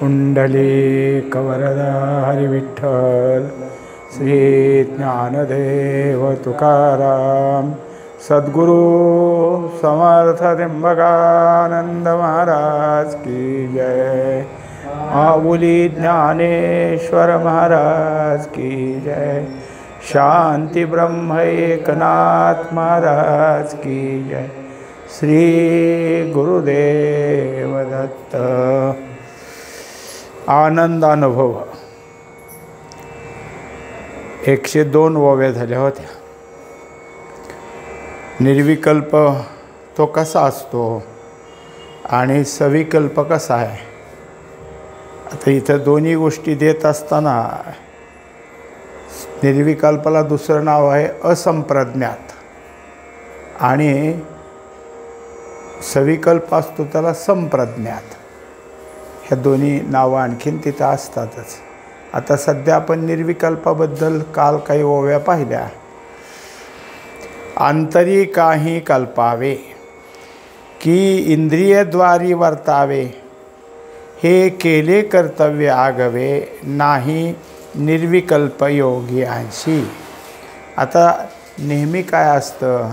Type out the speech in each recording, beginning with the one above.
पुंडलीकवरदा हरिविठ्ठल श्री ज्ञानदेव तुकाराम सद्गुरु समर्थ त्र्यंबकानंद महाराज की जय। माऊली ज्ञानेश्वर महाराज की जय। शांति ब्रह्म एकनाथ महाराज की जय। श्री गुरुदेव दत्त। आनंद अनुभव 102 ओव्या झाल्या होत्या। निर्विकल्प तो कसा असतो आणि सविकल्प कसा आहे। आता इथं दोन्ही गोष्टी देत असताना निर्विकल्पाला दुसरं नाव आहे असंप्रज्ञात आणि सविकल्प असतो त्याला संप्रज्ञात। ह्या दोन्ही नावं आणखीन तिथं असतातच। आता सध्या आपण निर्विकल्पाबद्दल काल काही ओव्या पाहिल्या। अंतरी काही कल्पावे की इंद्रियद्वारी वर्तावे, हे केले कर्तव्य आगवे नाही निर्विकल्प योगियांशी। आता नेहमी काय असतं,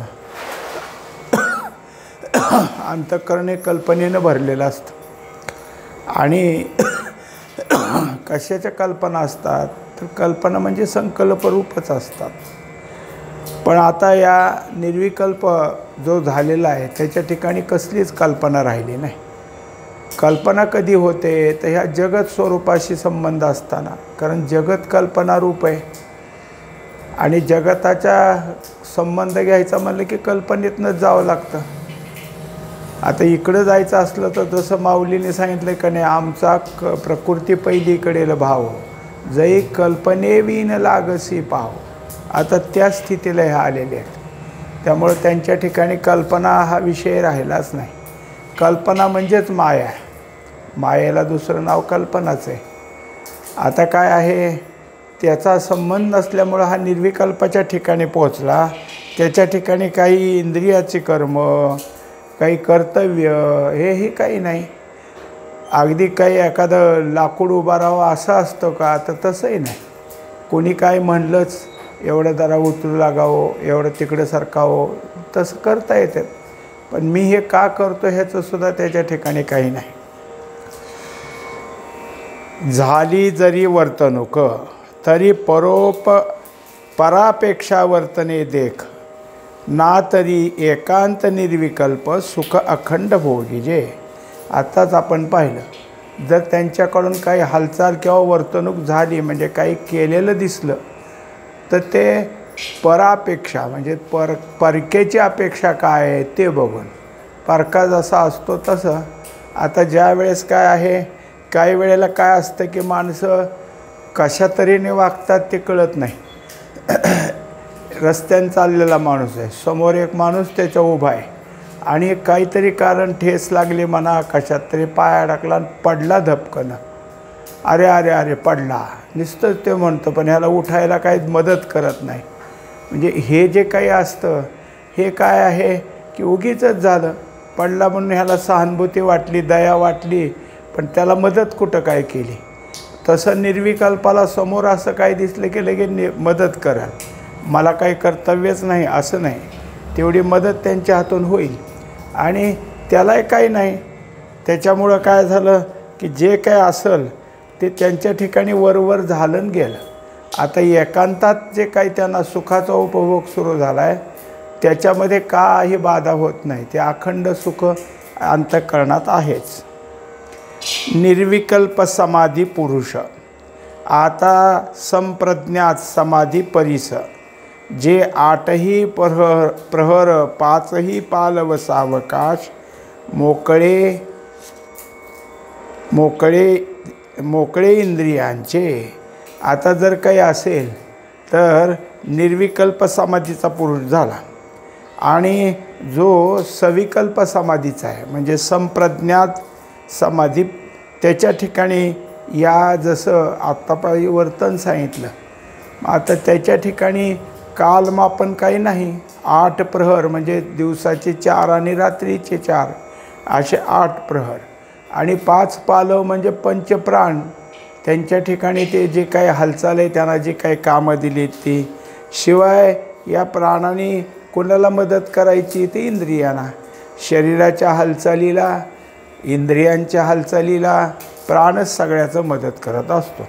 अंतःकरण कल्पनेनं भरलेलं असतं आणि कशाच्या कल्पना असतात तर कल्पना म्हणजे संकल्प रूपच असतात। पण आता या निर्विकल्प जो झालेला आहे त्याच्या ठिकाणी कसलीच कल्पना राहिली नाही। कल्पना कधी होते तर ह्या जगत स्वरूपाशी संबंध असताना, कारण जगत कल्पना रूप आहे आणि जगताचा संबंध घ्यायचा म्हणलं की कल्पनेतनंच जावं लागतं। आता इकडं जायचं असलं तर जसं माऊलीने सांगितलं का नाही, आमचा प्रकृती पहिलीकडेल भाव जै कल्पने विन लागसी पाव। आता त्या स्थितीला ह्या आलेले आहेत। त्यामुळे त्यांच्या ठिकाणी कल्पना हा विषय राहिलाच नाही। कल्पना म्हणजेच माया, मायेला दुसरं नाव कल्पनाच आहे। आता काय आहे, त्याचा संबंध नसल्यामुळं हा निर्विकल्पाच्या ठिकाणी पोहोचला। त्याच्या ठिकाणी काही इंद्रियाची कर्म, काही कर्तव्य हेही काही नाही। अगदी काही एखादं लाकूड उभा राहावं असं असतं का, तर तसंही नाही। कोणी काय म्हणलंच एवढं जरा उतरू लागावं, एवढं तिकडं सरकावं, तसं करता येतं। पण मी हे का करतो ह्याचंसुद्धा त्याच्या ठिकाणी काही नाही। झाली जरी वर्तणूक तरी परापेक्षा वर्तने देख, ना तरी एकांत निर्विकल्प सुख अखंड भोगीजे। आत्ताच आपण पाहिलं, जर त्यांच्याकडून काही हालचाल किंवा वर्तणूक झाली म्हणजे काही केलेलं दिसलं तर ते परापेक्षा म्हणजे परकेची अपेक्षा काय आहे ते बघून, परका जसा असतो तसं। आता ज्या वेळेस काय आहे, काही वेळेला काय असतं की माणसं कशा तऱ्हेने वागतात ते कळत नाही। रस्त्याने चाललेला माणूस आहे, समोर एक माणूस त्याच्या उभा आहे आणि काहीतरी कारण ठेस लागली म्हणा, कशात तरी पाय अडकला पडला धपकन, अरे अरे अरे पडला नुसतंच ते म्हणतो, पण ह्याला उठायला काही मदत करत नाही। म्हणजे हे जे काही असतं हे काय आहे की उगीचच झालं, पडला म्हणून ह्याला सहानुभूती वाटली, दया वाटली, पण त्याला मदत कुठं काय केली। तसं निर्विकल्पाला समोर असं काय दिसलं की लगेच मदत कराल, मला काही कर्तव्यच नाही असं नाही, तेवढी मदत त्यांच्या हातून होईल आणि त्यालाही काही नाही। त्याच्यामुळं काय झालं की जे काय असेल ते त्यांच्या ठिकाणी वरवर झालं गेलं। आता एकांतात जे काही त्यांना सुखाचा उपभोग सुरू झाला आहे त्याच्यामध्ये काही बाधा होत नाही, ते अखंड सुख अंतःकरणात आहेच। निर्विकल्प समाधी पुरुष आता संप्रज्ञात समाधी परिस, जे 8ही प्रहर 5ही पालव सावकाश, मोकळे इंद्रियांचे। आता जर काही असेल तर निर्विकल्प समाधीचा पुरुष झाला आणि जो सविकल्प समाधीचा आहे म्हणजे संप्रज्ञात समाधी, त्याच्या ठिकाणी या जसं आत्तापायी वर्तन सांगितलं, आता त्याच्या ठिकाणी कालमापन काही नाही। 8 प्रहर म्हणजे दिवसाचे 4 आणि रात्रीचे 4 असे 8 प्रहर आणि 5 पालव म्हणजे पंचप्राण, त्यांच्या ठिकाणी ते जे काही हालचाल आहे, त्यांना जे काही कामं दिली ती. शिवाय या प्राणांनी कोणाला मदत करायची, ते इंद्रियांना. शरीराच्या हालचालीला, इंद्रियांच्या हालचालीला प्राणच सगळ्याचं मदत करत असतो.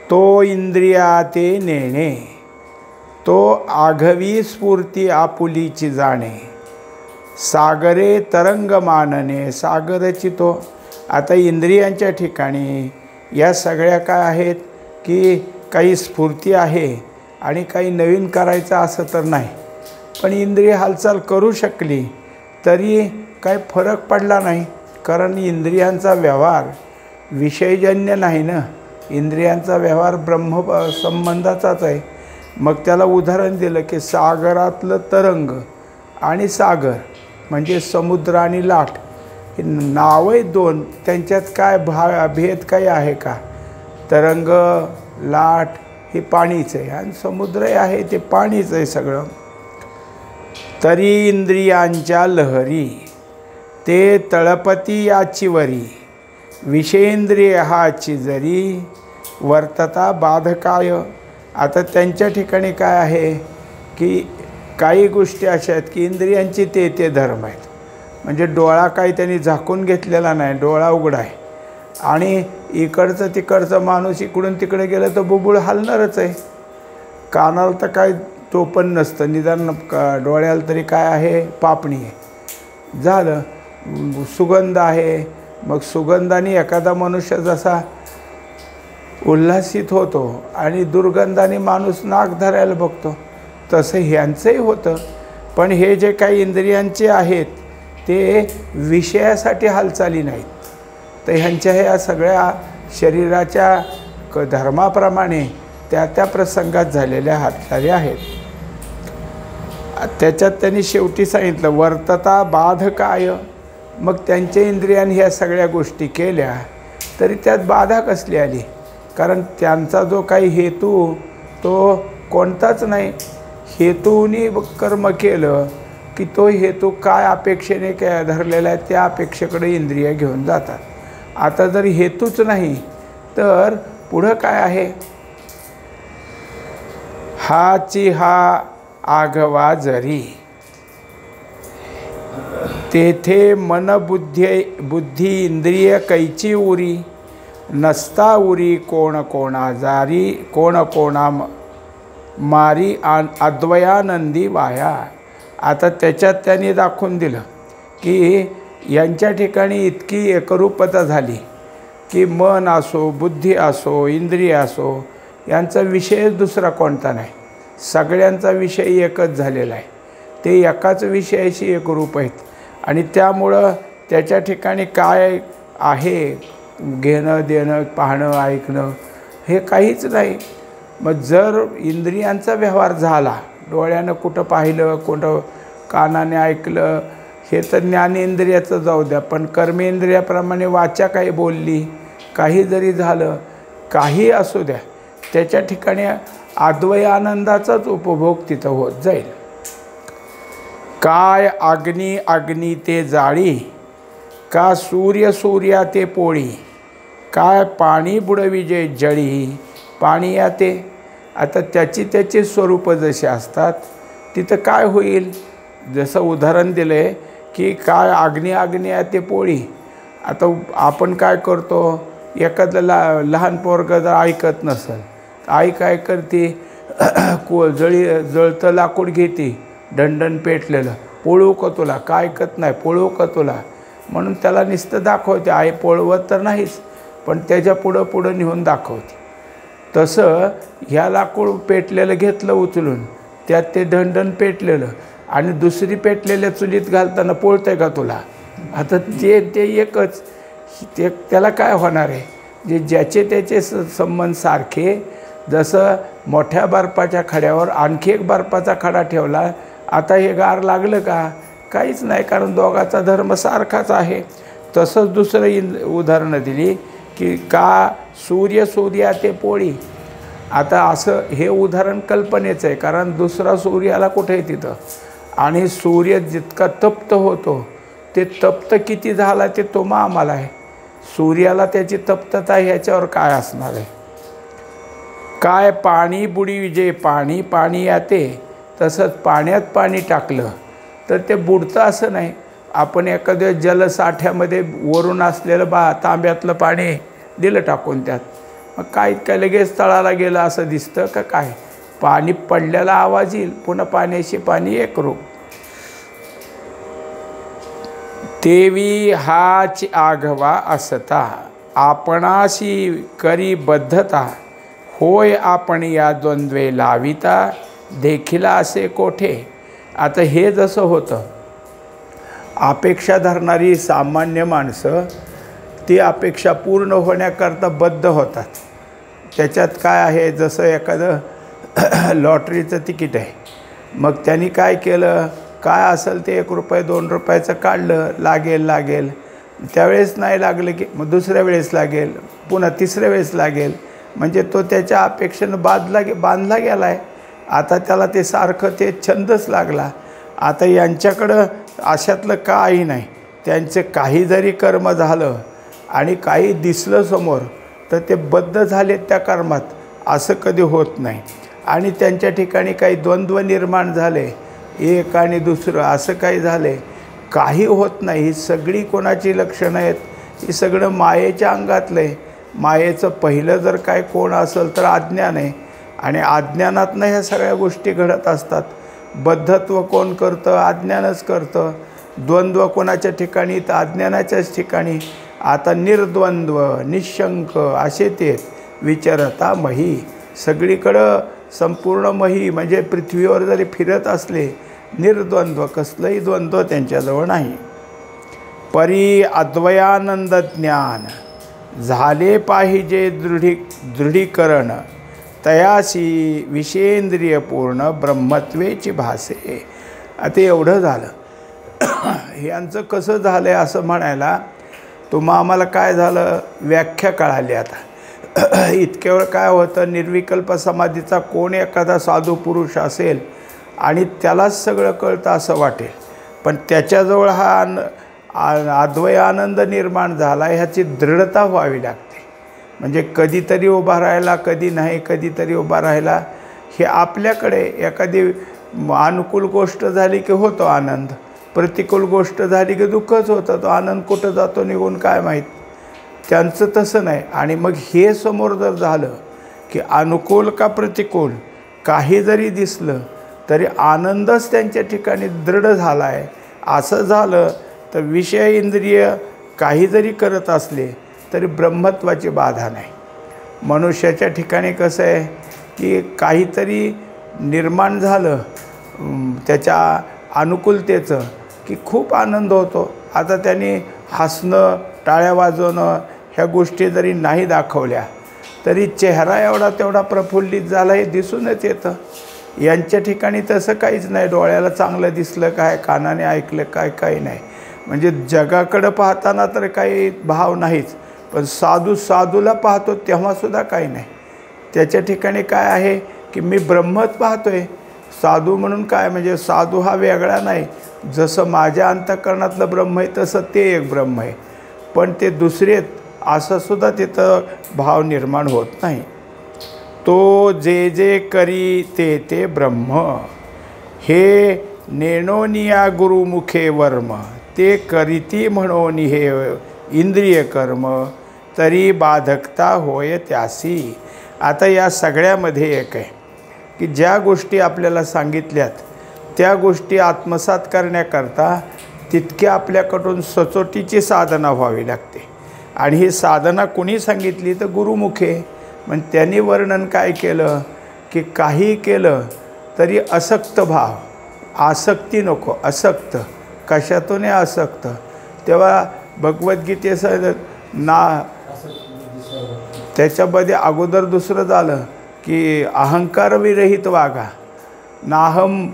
तो इंद्रिया ते नेणे, तो आघवी स्फूर्ती आपुलीची जाणे, सागरे तरंग मानने. सागरची तो. आता इंद्रियांच्या ठिकाणी या सगळ्या काय आहेत की काही स्फूर्ती आहे आणि काही नवीन करायचं असं तर नाही. पण इंद्रिय हालचाल करू शकली तरी काही फरक पडला नाही, कारण इंद्रियांचा व्यवहार विषयजन्य नाही ना. इंद्रियांचा व्यवहार ब्रह्म संबंधाचाच आहे. मग त्याला उदाहरण दिलं की सागरातलं तरंग आणि सागर म्हणजे समुद्र आणि लाट, हे नावं दोन, त्यांच्यात काय भेद काही आहे का? तरंग, लाट हे पाणीच आहे आणि समुद्र आहे ते पाणीच आहे सगळं. तरी इंद्रियांच्या लहरी ते तळपती याची वरी, विषेंद्रिय हाची जरी वर्तता बाधकाय. आता त्यांच्या ठिकाणी काय आहे की काही गोष्टी अशा आहेत की इंद्रियांची ते धर्म आहेत. म्हणजे डोळा काही त्यांनी झाकून घेतलेला नाही, डोळा उघडा आहे आणि इकडचं तिकडचं माणूस इकडून तिकडे गेलं तर बुबुळ हलणारच आहे. कानाला तर काय टोपण नसतं, निदान डोळ्याला तरी काय आहे, पापणी आहे, झालं. सुगंध आहे, मग सुगंधाने एखादा मनुष्य जसा उल्हासित होतो आणि दुर्गंधाने माणूस नाक धरायला बघतो, तसं ह्यांचंही होतं. पण हे जे काही इंद्रियांचे आहेत ते विषयासाठी हालचाली नाहीत, तर ह्यांच्या ह्या सगळ्या शरीराच्या धर्माप्रमाणे त्या प्रसंगात झालेल्या हालचाली आहेत. त्याच्यात त्यांनी शेवटी सांगितलं वर्तता बाधकाय. मग त्यांच्या इंद्रियांनी ह्या सगळ्या गोष्टी केल्या तरी त्यात बाधा कसली आली? कारण त्यांचा जो काही हेतू तो कोणताच नाही. हेतूनी कर्म केलं की तो हेतू काय अपेक्षेने काय धरलेला आहे त्या अपेक्षेकडे इंद्रिय घेऊन जातात. आता जर हेतूच नाही तर पुढं काय आहे? हाची हा आघवा जरी तेथे मन बुद्धी इंद्रिय कैची उरी, नसता उरी कोण कोणा जारी, कोण कोणा मारी अद्वयानंदी वाया. आता त्याच्यात त्यांनी दाखवून दिलं की यांच्या ठिकाणी इतकी एकरूपता झाली की मन असो, बुद्धी असो, इंद्रिय असो, यांचा विषयच दुसरा कोणता नाही. सगळ्यांचा विषय एकच झालेला आहे. ते एकाच विषयाशी एकरूप आहेत आणि त्यामुळं त्याच्या ठिकाणी काय आहे, घेणं देणं, पाहणं ऐकणं हे काहीच नाही. मग जर इंद्रियांचा व्यवहार झाला, डोळ्यानं कुठं पाहिलं, कुठं कानाने ऐकलं, हे तर ज्ञानेंद्रियाचं जाऊ द्या, पण कर्मेंद्रियाप्रमाणे वाचा काही बोलली, काही जरी झालं, काही असू द्या, त्याच्या ठिकाणी अद्वय आनंदाचाच उपभोग तिथं होत जाईल. काय अग्नी अग्नी ते जाळी, का सूर्य सूर्या ते पोळी, काय पाणी बुडविजे जळी, पाणी याते. आता त्याची स्वरूप जसे असतात तिथं काय होईल? जसं उदाहरण दिलं आहे की काय अग्नी अग्नी याते पोळी. आता आपण काय करतो, एखादं लहान पोरगं जर ऐकत नसेल, आई काय करते, जळतं लाकूड घेते, दंडन पेटलेलं, पोळू का तुला, काय ऐकत नाही, पोळू का तुला, म्हणून त्याला नुसतं दाखवते. आई पोळवत तर नाहीच, पण त्याच्या पुढं नेऊन दाखवते. तसं ह्या लाकूड पेटलेलं घेतलं उचलून, त्यात ते दंडन पेटलेलं आणि दुसरी पेटलेल्या चुलीत घालताना पोळतंय का तुला? आता ते एकच, त्याला काय होणार आहे? जे ज्याचे त्याचे संबंध सारखे. जसं मोठ्या बर्फाच्या खड्यावर आणखी एक बर्फाचा खडा ठेवला, आता हे गार लागलं का? काहीच नाही, कारण दोघाचा धर्म सारखाच आहे. तसंच दुसरं उदाहरणं दिली की का सूर्य सूर्या ते पोळी. आता असं हे उदाहरण कल्पनेचं आहे, कारण दुसरा सूर्याला कुठे आहे तिथं, आणि सूर्य जितका तप्त होतो ते तप्त किती झाला ते तो आम्हाला आहे. सूर्याला त्याची तप्तता ह्याच्यावर काय असणार आहे. काय पाणी बुडी जे पाणी पाणी येते, तसंच पाण्यात पाणी टाकलं तर ते बुडतं असं नाही. आपण एखाद्या जलसाठ्यामध्ये वरून असलेलं तांब्यातलं पाणी दिलं टाकून त्यात, मग काय लगेच तळाला गेलं असं दिसतं का काय. पाणी पडल्याला आवाज येईल, पुन्हा पाण्याशी पाणी एकरूप. तेवी हाच आघवा असता, आपणाशी करी बद्धता, होय आपण या द्वंद्वे लाविता, देखिला असे कोठे. आता हे जसं होतं, अपेक्षा धरणारी सामान्य माणसं ती अपेक्षा पूर्ण होण्याकरता बद्ध होतात. त्याच्यात काय आहे, जसं एखादं लॉटरीचं तिकीट आहे, मग त्यांनी काय केलं, काय असेल ते 1 रुपये 2 रुपयाचं काढलं, लागेल त्यावेळेस नाही लागलं की मग दुसऱ्या वेळेस लागेल, पुन्हा तिसऱ्या वेळेस लागेल. म्हणजे तो त्याच्या अपेक्षेनं बांधला गेला आहे. आता त्याला ते सारखं ते छंदच लागला. आता यांच्याकडं अशातलं काही नाही. त्यांचे काही जरी कर्म झालं आणि काही दिसलं समोर तर ते बद्ध झाले त्या कर्मात, असं कधी होत नाही. आणि त्यांच्या ठिकाणी काही द्वंद्व निर्माण झाले, एक आणि दुसरं असं काही झाले, काही होत नाही. ही सगळी कोणाची लक्षणं आहेत, ही सगळं मायेच्या अंगातलं आहे. मायेचं पहिलं जर काय कोण असेल तर अज्ञान आहे, आणि अज्ञानातनं ह्या सगळ्या गोष्टी घडत असतात. बद्धत्व कोण करतं, अज्ञानच करतं. द्वंद्व कोणाच्या ठिकाणी तर अज्ञानाच्याच ठिकाणी. आता निर्द्वंद्व निशंक असे ते विचरता मही. सगळीकडं संपूर्ण मही म्हणजे पृथ्वीवर जरी फिरत असले, निर्द्वंद्व कसलंही द्वंद्व त्यांच्याजवळ नाही. परी अद्वयानंद ज्ञान झाले पाहिजे दृढीकरण, तयासी विषेंद्रिय पूर्ण ब्रह्मत्वेची भासे. आता एवढं झालं. यांचं कसं झालं आहे असं म्हणायला आम्हाला काय झालं, व्याख्या कळाली. आता इतक्या वेळ काय होतं, निर्विकल्प समाधीचा कोण एखादा साधू पुरुष असेल आणि त्यालाच सगळं कळतं असं वाटेल, पण त्याच्याजवळ हा अद्वय आनंद निर्माण झाला, ह्याची दृढता व्हावी लागते. म्हणजे कधीतरी उभा राहायला, कधी नाही कधीतरी उभा राहायला. हे आपल्याकडे एखादी अनुकूल गोष्ट झाली की होतो आनंद, प्रतिकूल गोष्ट झाली की दुःखच होतं. तो आनंद कुठं जातो निघून काय माहीत. त्यांचं तसं नाही. आणि मग हे समोर जर झालं की अनुकूल का प्रतिकूल काही जरी दिसलं तरी आनंदच त्यांच्या ठिकाणी दृढ झाला आहे, असं झालं तर विषय इंद्रिय काही जरी करत असले तरी ब्रह्मत्वाची बाधा नाही. मनुष्याच्या ठिकाणी कसं आहे की काहीतरी निर्माण झालं त्याच्या अनुकूलतेचं की खूप आनंद होतो. आता त्यांनी हसणं, टाळ्या वाजवणं ह्या गोष्टी जरी नाही दाखवल्या तरी चेहरा एवढा तेवढा प्रफुल्लित झाला हे दिसूनच येतं. यांच्या ठिकाणी तसं काहीच नाही. डोळ्याला चांगलं दिसलं काय, कानाने ऐकलं काय, काही नाही. म्हणजे जगाकडं पाहताना तर काही भाव नाहीच, पण साधूला पाहतो तेव्हासुद्धा काही नाही. त्याच्या ठिकाणी काय आहे की मी ब्रह्मच पाहतोय. साधू म्हणून काय, म्हणजे साधू हा वेगळा नाही. जसं माझ्या अंतःकरणातलं ब्रह्म आहे तसं ते एक ब्रह्म आहे, पण ते दुसरेत असंसुद्धा तिथं भाव निर्माण होत नाही. तो जे जे करी ते ते ब्रह्म, हे नेणोनिया गुरुमुखे वर्म, ते करीती म्हणून हे इंद्रिय कर्म, तरी बाधकता होय त्यासी. आता या सगळ्यामध्ये एक आहे की ज्या गोष्टी आपल्याला सांगितल्यात त्या गोष्टी आत्मसात करण्याकरता तितके आपल्याकडून सचोटीची साधना व्हावी लागते. आणि ही साधना कुणी सांगितली तर गुरुमुखे. मग त्यांनी वर्णन काय केलं की काही केलं तरी असक्त भाव, आसक्ती नको. असक्त कशातून आसक्त. तेव्हा भगवद्गीतेचं त्याच्यामध्ये अगोदर दुसरं झालं की अहंकारविरहित वागा. नाहम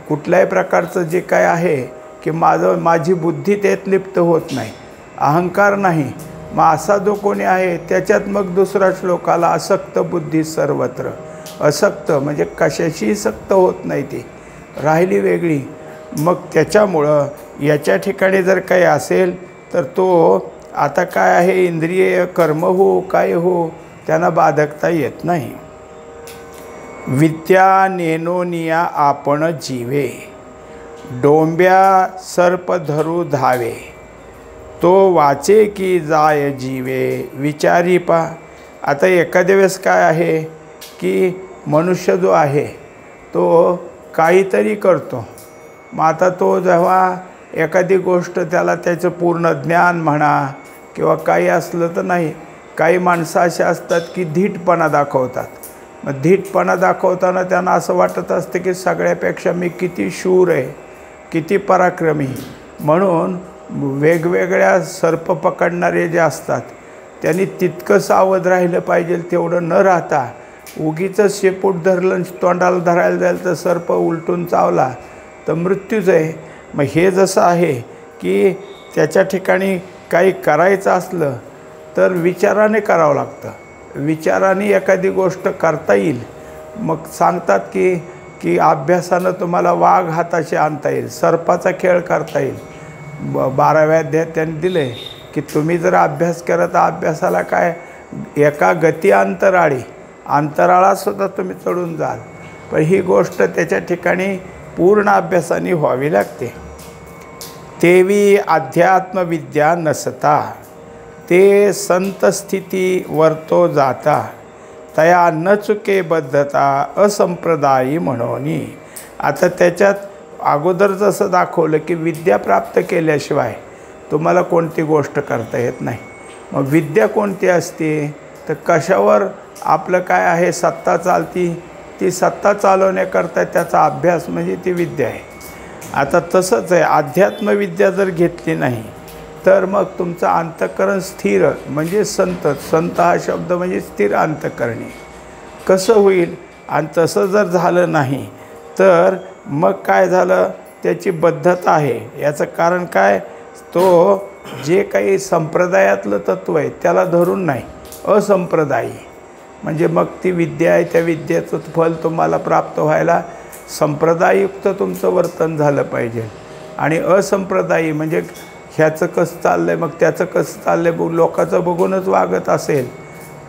कुठल्याही प्रकारचं जे काय आहे की माझी बुद्धी त्यात लिप्त होत नाही, अहंकार नाही. मग असा जो कोणी आहे त्याच्यात मग दुसरा श्लोक आला, असक्त बुद्धी सर्वत्र. असक्त म्हणजे कशाशीही सक्त होत नाही, ती राहिली वेगळी. मग त्याच्यामुळं याच्या ठिकाणी जर काही असेल तर तो आता काय आहे, इंद्रिय कर्म हो काय हो त्यांना बाधकता येत नाही. विद्या नेनोनिया आपण जीवे, डोंब्या सर्प धरू धावे, तो वाचे की जाय जीवे विचारी पा. आता एखाद्या वेळेस काय आहे की मनुष्य जो आहे तो काहीतरी करतो. मग आता तो जेव्हा एखादी गोष्ट त्याला त्याचं पूर्ण ज्ञान म्हणा किंवा काही असलं तर नाही, काही माणसं अशी असतात की धीटपणा दाखवतात. मग धीटपणा दाखवताना त्यांना असं वाटत असतं की सगळ्यापेक्षा मी किती शूर आहे, किती पराक्रमी. म्हणून वेगवेगळ्या सर्प पकडणारे जे असतात त्यांनी तितकं सावध राहिलं पाहिजे. तेवढं न राहता उगीचंच शेपूट धरलं तोंडाला धरायला जाईल तर सर्प उलटून चावला तर मृत्यूच आहे. मग हे जसं आहे की त्याच्या ठिकाणी काही करायचं असलं तर विचाराने करावं लागतं. विचाराने एखादी गोष्ट करता येईल. मग सांगतात की अभ्यासानं तुम्हाला वाघ हाताशी आणता येईल, सर्पाचा खेळ करता येईल. 12व्या अध्यायात त्यांनी दिले की तुम्ही जर अभ्यास केला तर अभ्यासाला काय एका गती अंतराळासुद्धा तुम्ही चढून जाल. पण ही गोष्ट त्याच्या ठिकाणी पूर्ण अभ्यासाने व्हावी लागते. तेवी अध्यात्मविद्या नसता, ते संत स्थिती वर्तो जाता, तया न चुके बद्धता असंप्रदायी म्हणोनी. आता त्याच्यात अगोदर जसं दाखवलं की विद्या प्राप्त केल्याशिवाय तुम्हाला कोणती गोष्ट करता येत नाही. मग विद्या कोणती असते तर कशावर आपलं काय आहे सत्ता चालती, ती सत्ता चालवण्याकरता त्याचा अभ्यास म्हणजे ती विद्या आहे. आता तसंच आहे, अध्यात्मविद्या जर घेतली नाही तर मग तुमचं अंतःकरण स्थिर म्हणजे संत हा शब्द म्हणजे स्थिर अंतःकरणी कसं होईल. आणि तसं जर झालं नाही तर मग काय झालं, त्याची बद्धता आहे. याचं कारण काय, तो जे काही संप्रदायातलं तत्त्व आहे त्याला धरून नाही, असंप्रदायी. म्हणजे मग ती विद्या आहे, त्या विद्येचं फल तुम्हाला प्राप्त व्हायला संप्रदाययुक्त तुमचं वर्तन झालं पाहिजे. आणि असंप्रदायी म्हणजे ह्याचं कसं चाललं आहे मग त्याचं कसं चाललं आहे लोकांचं बघूनच वागत असेल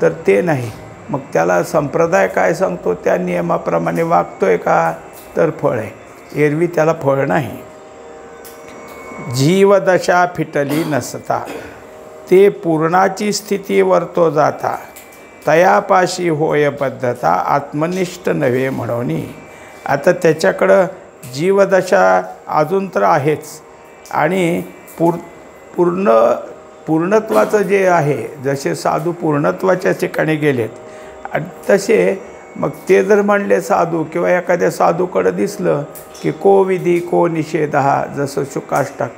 तर ते नाही. मग त्याला संप्रदाय काय सांगतो त्या नियमाप्रमाणे वागतो आहे का तर फळ आहे, एरवी त्याला फळ नाही. जीवदशा फिटली नसता, ते पूर्णाची स्थिती वर्तो जाता, तयापाशी होय बद्धता आत्मनिष्ठ नव्हे म्हणोनी. आता त्याच्याकडं जीवदशा अजून तर आहेच आणि पूर्णत्वाचं जे आहे, जसे साधू पूर्णत्वाच्या ठिकाणी गेलेत आणि तसे मग ते जर म्हणले साधू किंवा एखाद्या साधूकडं दिसलं की को विधी को निषेध, जसं शुकाष्टक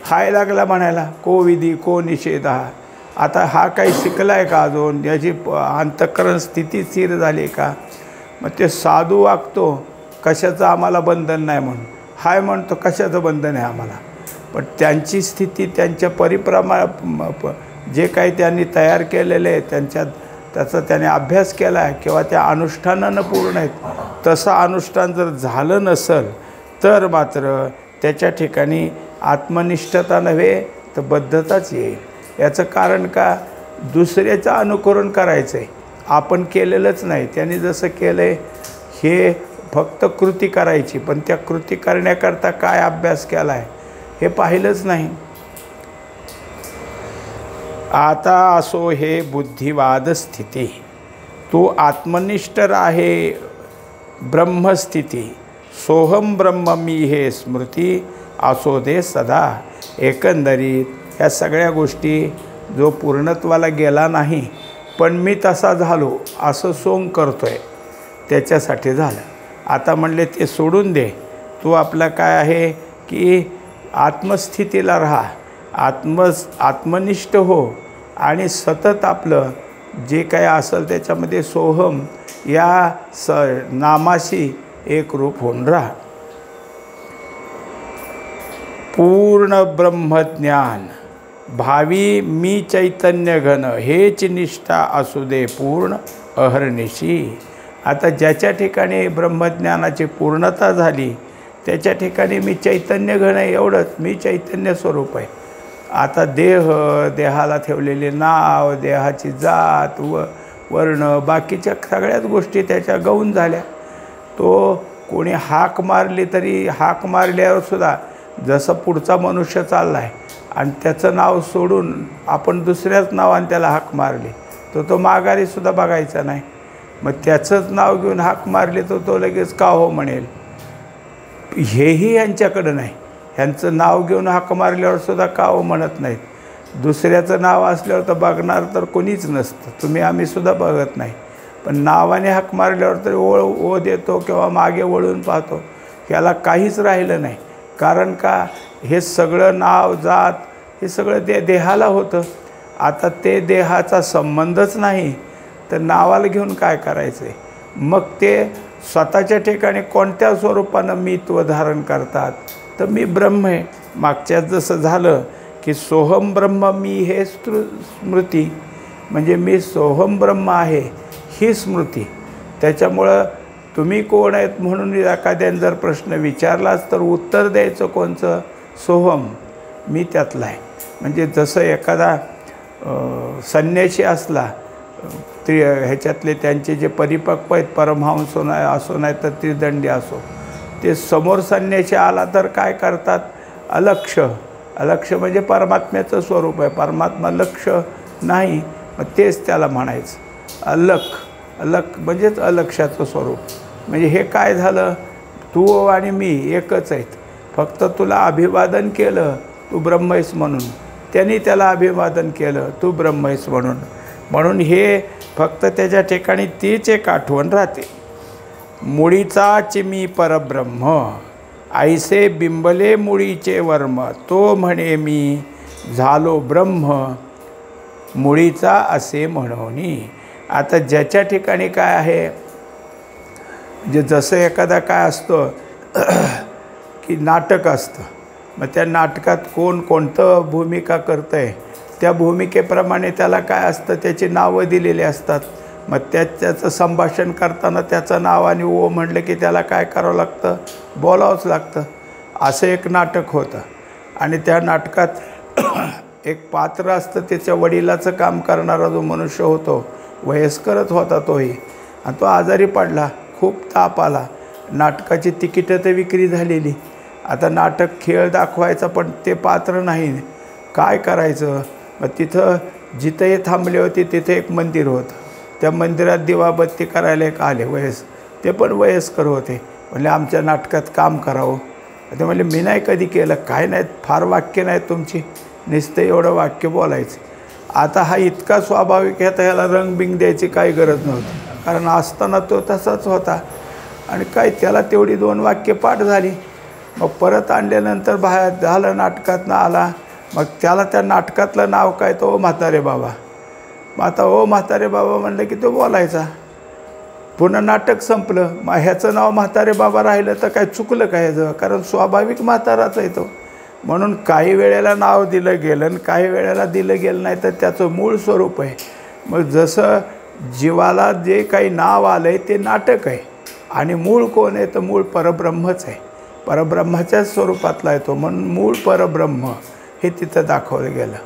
हाय लागला म्हणायला को विधी को निषेध. आता हा काही शिकला आहे का अजून, याची अंतःकरण स्थिती स्थिर झाली का. मग ते साधू वागतो कशाचं आम्हाला बंधन नाही म्हणून, हाय म्हणतो कशाचं बंधन आहे आम्हाला. पण त्यांची स्थिती त्यांच्या जे काही त्यांनी तयार केलेले आहे त्याचा त्याने अभ्यास केला आहे किंवा त्या अनुष्ठानानं पूर्ण आहेत, तसं अनुष्ठान जर झालं नसेल तर मात्र त्याच्या ठिकाणी आत्मनिष्ठता नव्हे तर बद्धताच येईल. याचं कारण का, दुसऱ्याचं अनुकरण करायचं आहे, आपण केलेलंच नाही. त्यांनी जसं केलं आहे हे फक्त कृती करायची, पण त्या कृती करण्याकरता काय अभ्यास केला आहे हे पाहिलंच नाही. आता असो हे बुद्धिवाद स्थिती, तू आत्मनिष्ठ आहे ब्रह्मस्थिती, सोहम ब्रह्म मी हे स्मृती असो दे सदा. एकंदरीत ह्या सगळ्या गोष्टी जो पूर्णत्वाला गेला नाही पण मी तसा झालो असं सोंग करतोय त्याच्यासाठी झालं. आता म्हणले ते सोडून दे, तू आपला काय आहे की आत्मस्थितीला राहा, आत्मनिष्ठ हो आणि सतत आपलं जे काही असेल त्याच्यामध्ये सोहम या नामाशी एकरूप होऊन राहा. पूर्ण ब्रह्मज्ञान भावी मी चैतन्य घन, हेच निष्ठा असू दे पूर्ण अहर्निशी. आता ज्याच्या ठिकाणी ब्रह्मज्ञानाची पूर्णता झाली त्याच्या ठिकाणी मी चैतन्य घन आहे एवढंच, मी चैतन्य स्वरूप आहे. आता देहाला ठेवलेले नाव, देहाची जात वर्ण, बाकीच्या सगळ्याच गोष्टी त्याच्या गौण झाल्या. तो कोणी हाक मारली तरी हाक मारल्यावर सुद्धा जसं पुढचा मनुष्य चालला आहे आणि त्याचं नाव सोडून आपण दुसऱ्याच नावाने त्याला हाक मारली तो माघारीसुद्धा बघायचा नाही. मग त्याचंच नाव घेऊन हाक मारली तो लगेच का हो म्हणेल. हेही यांच्याकडं नाही. ह्यांचं नाव घेऊन हाक मारल्यावर सुद्धा का हो म्हणत नाहीत. दुसऱ्याचं नाव असल्यावर तर बघणार तर कोणीच नसतं, तुम्ही आम्हीसुद्धा बघत नाही. पण नावाने हाक मारल्यावर तरी ओ देतो किंवा मागे वळून पाहतो. ह्याला काहीच राहिलं नाही. कारण का, हे सगळं नाव जात हे सगळं देहाला होतं. आता ते देहाचा संबंधच नाही तर नावाला घेऊन काय करायचं आहे. मग ते स्वतःच्या ठिकाणी कोणत्या स्वरूपानं मीत्व धारण करतात. तर मी ब्रह्म आहे. मागच्यात जसं झालं की सोहम ब्रह्म मी हे स्मृती, म्हणजे मी सोहम ब्रह्म आहे ही स्मृती. त्याच्यामुळं तुम्ही कोण आहेत म्हणून एखाद्याने जर प्रश्न विचारलाच तर उत्तर द्यायचं कोणचं, सोहम, मी त्यातला आहे. म्हणजे जसं एखादा संन्यासी असला, ह्याच्यातले त्यांचे जे परिपक्व आहेत, परमहंस असो नाही तर त्रिदंडी असो, ते समोर संन्यासी आला तर काय करतात, अलक्ष म्हणजे परमात्म्याचं स्वरूप आहे. परमात्मा लक्ष नाही, मग तेच त्याला म्हणायचं अलख म्हणजेच अलक्षाचं स्वरूप. म्हणजे हे काय झालं, तू आणि मी एकच आहेत. फक्त तुला अभिवादन केलं तू ब्रह्म आहेस म्हणून, त्यांनी त्याला अभिवादन केलं तू ब्रह्म आहेस म्हणून हे फक्त त्याच्या ठिकाणी तीच एक आठवण राहते. मुळीचाच मी परब्रह्म, ऐसे बिंबले मुळीचे वर्म, तो म्हणे मी झालो ब्रह्म, मुळीचा असे म्हणोनी. आता ज्याच्या ठिकाणी काय आहे, म्हणजे जसं एखादा काय असतं की नाटक असतं, मग त्या नाटकात कोणतं भूमिका करतं आहे त्या भूमिकेप्रमाणे त्याला काय असतं, त्याची नावं दिलेली असतात. मग त्याचं संभाषण करताना त्याचं नाव आणि ओ म्हटलं की त्याला काय करावं लागतं, बोलावंच लागतं. असं एक नाटक होतं आणि त्या नाटकात एक पात्र असतं, त्याच्या वडिलाचं काम करणारा जो मनुष्य होतो, वयस्करच होता तोही, आणि तो आजारी पडला, खूप ताप आला. नाटकाची तिकीटं तर विक्री झालेली. आता नाटक खेळ दाखवायचा पण ते पात्र नाही, काय करायचं. मग तिथं जिथंही थांबले होते तिथे एक मंदिर होतं. त्या मंदिरात दिवाबत्ती करायला एक आले ते पण वयस्कर होते. म्हणले आमच्या नाटकात काम करावं. ते म्हणले मी नाही कधी केलं, काय नाही, फार वाक्य नाहीत तुमची, नुसतं एवढं वाक्य बोलायचं. आता हा इतका स्वाभाविक आहे, तर ह्याला रंगबिंग द्यायची काही गरज नव्हती, कारण असताना तो तसाच होता. आणि काय त्याला तेवढी 2 वाक्य पाठ झाली. मग परत आणल्यानंतर बाहेर झालं, नाटकातनं आला. मग त्याला त्या नाटकातलं नाव काय, तो म्हातारे बाबा. मग आता म्हातारे बाबा म्हणलं की तो बोलायचा. पुन्हा नाटक संपलं. मग ह्याचं नाव म्हातारे बाबा राहिलं तर काय चुकलं काय ह्याचं, कारण स्वाभाविक म्हाताराच आहे तो. म्हणून काही वेळेला नाव दिलं गेलं आणि काही वेळेला दिलं गेलं नाही, तर त्याचं मूळ स्वरूप आहे. मग जसं जीवाला जे काही नाव आलं आहे ते नाटक आहे आणि मूळ कोण आहे, तर मूळ परब्रह्मच आहे. परब्रह्माच्याच स्वरूपातला आहे तो, म्हणून मूळ परब्रह्म हे तिथं दाखवलं गेलं.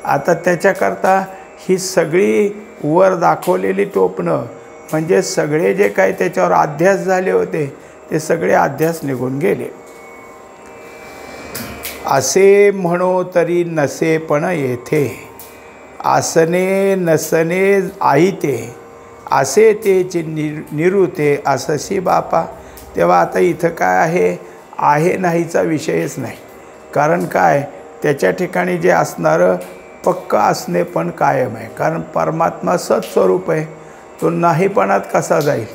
आता त्याच्याकरता ही सगळी वर दाखवलेली टोपणं म्हणजे सगळे जे काही त्याच्यावर अध्यास झाले होते ते सगळे अध्यास निघून गेले. असे म्हणो तरी नसे पण येथे, आसने नसने आईते, असे तेचे निरुते असशी बापा. तेव्हा आता इथं काय आहे नाहीचा विषयच नाही. कारण काय, त्याच्या ठिकाणी जे असणारं पक्क असणे पण कायम आहे. कारण परमात्मा सत्स्वरूप आहे, तो नाहीपणात कसा जाईल.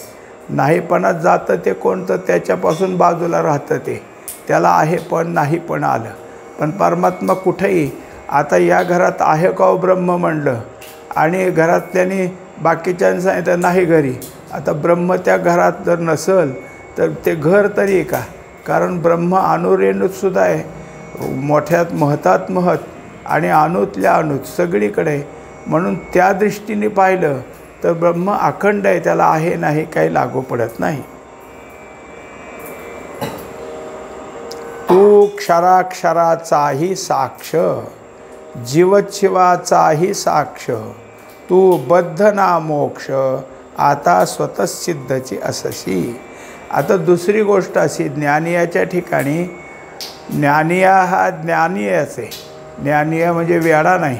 नाहीपणात जातं ते कोणतं, त्याच्यापासून बाजूला राहतं ते, त्याला आहे पण नाही पण आलं. पण परमात्मा कुठेही, आता या घरात आहे का ब्रह्म म्हणलं आणि घरातल्यानी बाकीच्यांनी सांगितलं नाही घरी. आता ब्रह्म त्या घरात जर नसेल तर ते घर तरी का, कारण ब्रह्म अणुरेणूतसुद्धा आहे, मोठ्यात महतात महत आणि अणूतल्या अणूत सगळीकडे. म्हणून त्या दृष्टीने पाहिलं तर ब्रह्म अखंड आहे, त्याला आहे नाही काही लागू पडत नाही. क्षराक्षराचाही साक्ष, जीवशिवाचाही साक्ष, तू बद्ध ना मोक्ष, आता स्वतःसिद्धची असशी. आता दुसरी गोष्ट अशी, ज्ञानियाच्या ठिकाणी ज्ञानिया हा ज्ञानियाच आहे. ज्ञानिया म्हणजे वेडा नाही.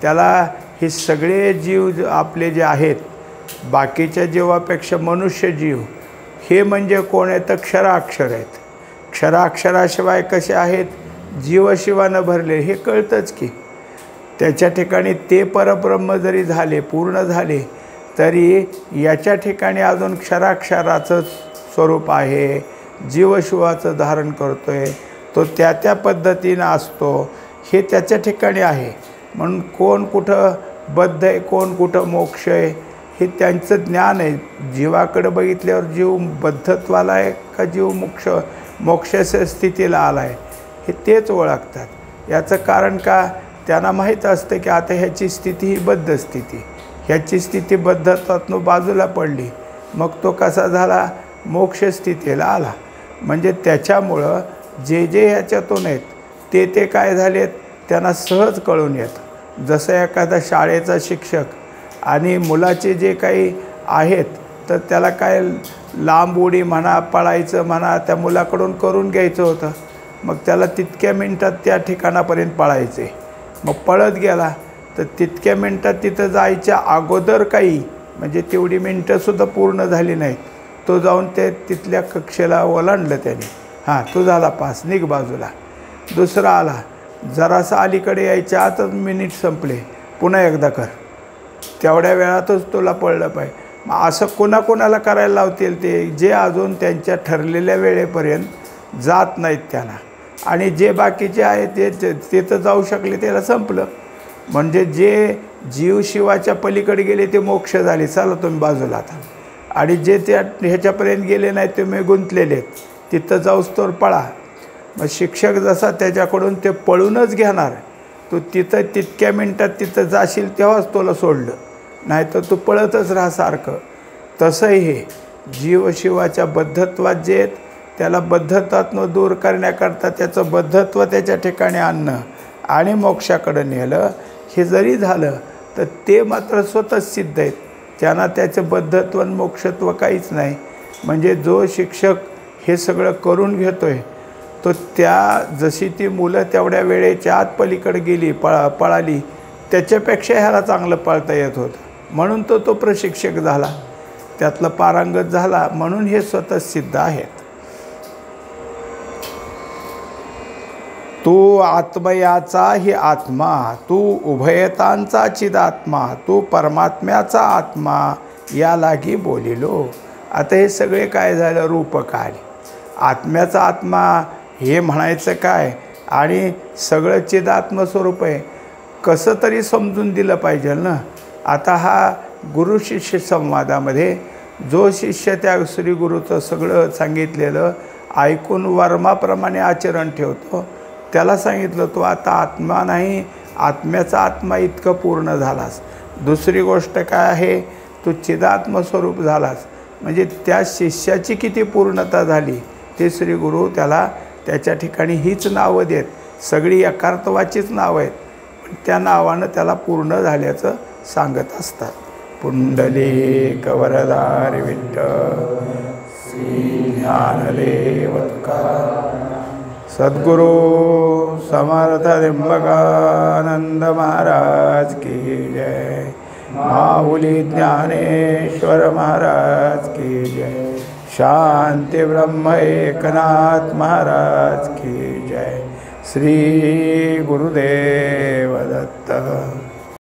त्याला हे सगळे जीव आपले जे आहेत, बाकीच्या जीवापेक्षा मनुष्य जीव हे म्हणजे कोण आहेत तर क्षराक्षर आहेत. क्षराक्षराशिवाय कसे आहेत, जीवशिवानं भरले हे कळतंच की. त्याच्या ठिकाणी ते परब्रह्म जरी झाले, पूर्ण झाले, तरी याच्या ठिकाणी अजून क्षराक्षराचं स्वरूप आहे, जीवशिवाचं धारण करतो आहे, तो त्या त्या पद्धतीनं असतो, हे त्याच्या ठिकाणी आहे. म्हणून कोण कुठं बद्ध आहे, कोण कुठं मोक्ष आहे, हे त्यांचं ज्ञान आहे. जीवाकडे बघितल्यावर जीव बद्धत्वाला आहे का जीव मोक्षाच्या स्थितीला आला आहे, हे तेच ओळखतात. याचं कारण का, त्यांना माहीत असतं की आता ह्याची स्थिती ही बद्ध स्थिती, ह्याची स्थिती बद्धत्वातून बाजूला पडली, मग तो कसा झाला, मोक्ष स्थितीला आला. म्हणजे त्याच्यामुळं जे जे ह्याच्यातून आहेत ते काय झालेत त्यांना सहज कळून येतं. जसं एखादा शाळेचा शिक्षक आणि मुलाचे जे काही आहेत तर त्याला काय लांब उडी म्हणा, पळायचं म्हणा, त्या मुलाकडून करून घ्यायचं होतं. मग त्याला तितक्या मिनटात त्या ठिकाणापर्यंत पळायचे. मग पळत गेला तर तितक्या मिनटात तिथं जायच्या अगोदर काही म्हणजे तेवढी मिनटंसुद्धा पूर्ण झाली नाहीत, तो जाऊन ते तिथल्या कक्षेला ओलांडलं त्याने. हां, तो झाला पास, निघ बाजूला. दुसरा आला, जरासा अलीकडे यायच्या आतच मिनिट संपले, पुन्हा एकदा कर, तेवढ्या वेळातच तुला पळलं पाहिजे. मग असं कोणाकोणाला करायला लावतील ते, जे अजून त्यांच्या ठरलेल्या वेळेपर्यंत जात नाहीत त्यांना. आणि जे बाकीचे आहेत ते तिथं जाऊ शकले त्याला संपलं. म्हणजे जे जीव शिवाच्या पलीकडे गेले ते मोक्ष झाले, चला तुम्ही बाजूला आता. आणि जे त्या ह्याच्यापर्यंत गेले नाहीत तुम्ही गुंतलेले आहेत, तिथं जाऊस तर पळा. मग शिक्षक जसा त्याच्याकडून ते पळूनच घेणार, तू तिथं तितक्या मिनटात तिथं जाशील तेव्हाच तुला सोडलं, नाही तर तू पळतच राहा सारखं. तसंही हे जीवशिवाच्या बद्धत्वात जे आहेत त्याला बद्धत्वातनं दूर करण्याकरता त्याचं बद्धत्व त्याच्या ठिकाणी आणणं आणि मोक्षाकडं नेलं, हे जरी झालं तर ते मात्र स्वतःच सिद्ध आहेत. त्यांना त्याचं बद्धत्व आणि मोक्षत्व काहीच नाही. म्हणजे जो शिक्षक हे सगळं करून घेतो आहे तो त्या जशी ती मुलं तेवढ्या वेळेच्या आत पलीकडे गेली, पळाली, त्याच्यापेक्षा ह्याला चांगलं पळता येत होतं, म्हणून तो प्रशिक्षक झाला, त्यातलं पारंगत झाला, म्हणून हे स्वतः सिद्ध आहेत. तू आत्मयाचा ही आत्मा, तू उभयतांचा चिदात्मा, तू परमात्म्याचा आत्मा, या लागी बोलिलो. आता हे सगळे काय झालं, रूपक आले. आत्म्याचा आत्मा हे म्हणायचं काय, आणि सगळं चिदात्मस्वरूप आहे, कसं तरी समजून दिलं पाहिजे ना. आता हा गुरु शिष्य संवादामध्ये जो शिष्य त्या श्री गुरुचं सगळं सांगितलेलं ऐकून वर्माप्रमाणे आचरण ठेवतो, त्याला सांगितलं तू आता आत्मा नाही, आत्म्याचा आत्मा इतकं पूर्ण झालास. दुसरी गोष्ट काय आहे, तू चिदात्मस्वरूप झालास. म्हणजे त्या शिष्याची किती पूर्णता झाली ते श्री गुरु त्याला त्याच्या ठिकाणी हीच नावं देत, सगळी यकार्थवाचीच नावं आहेत, पण त्या नावानं त्याला पूर्ण झाल्याचं सांगत असतात. पुंडलिक वरदारी विठ्ठल श्री ज्ञानदेव तुकाराम. सद्गुरु समर्थ त्र्यंबकानंद महाराज की जय. माऊली ज्ञानेश्वर महाराज की जय. शांती ब्रह्म एकनाथ महाराज की जय. श्री गुरुदेव दत्त.